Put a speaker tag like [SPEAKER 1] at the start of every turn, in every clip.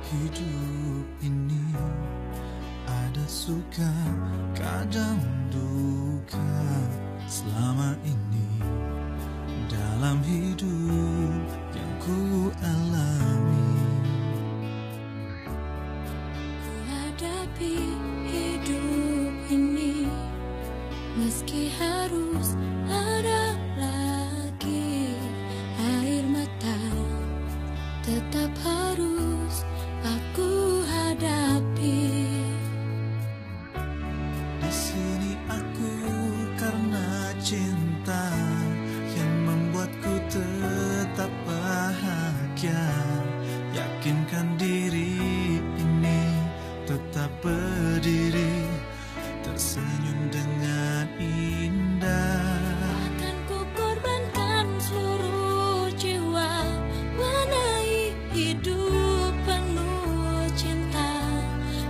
[SPEAKER 1] Hidup ini ada suka, kadang duka. Selama ini dalam hidup yang ku alami,
[SPEAKER 2] ku hadapi hidup ini, meski harus ada lagi air mata, tetap harus aku hadapi.
[SPEAKER 1] di sini aku karena cinta yang membuatku tetap bahagia. Yakinkan diri ini tetap berdiri, tersenyum dengan indah.
[SPEAKER 2] Akan ku korbankan seluruh jiwa, warnai hidup penuh cinta.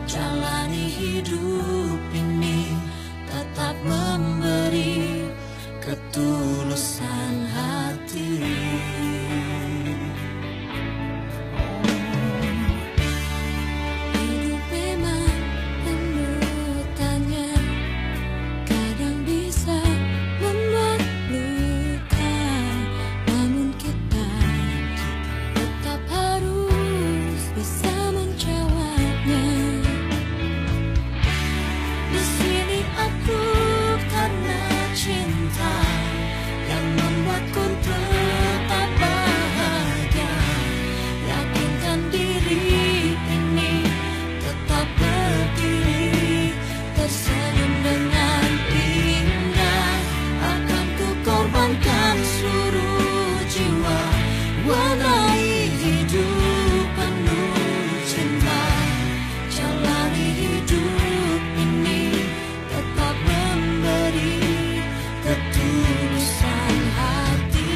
[SPEAKER 2] Jalani hidup ini, tetap memberi ketulusan hati. Hidup memang penuh tanya, kadang bisa membuat luka, namun kita tetap harus bisa menjawabnya. Di sini aku karena cinta yang membuatku tetap bahagia. Yakinkan diri ini tetap berdiri, tersenyum dengan indah. Akan ku korbankan seluruh jiwa, warnai hidup penuh cinta. Jalani hidup ini, tetap memberi ketulusan hati.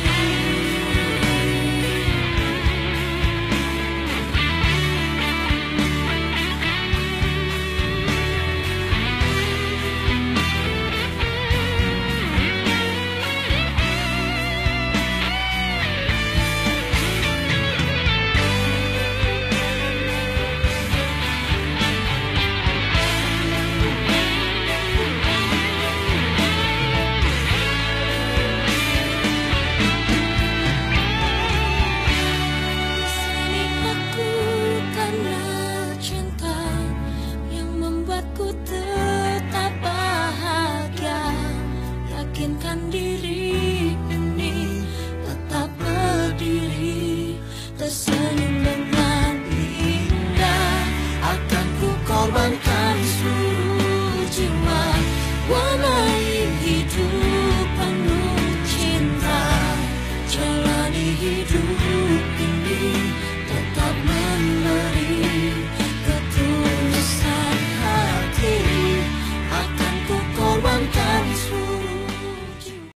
[SPEAKER 2] Di sini aku karena cinta yang membuatku tetap bahagia. Yakinkan diri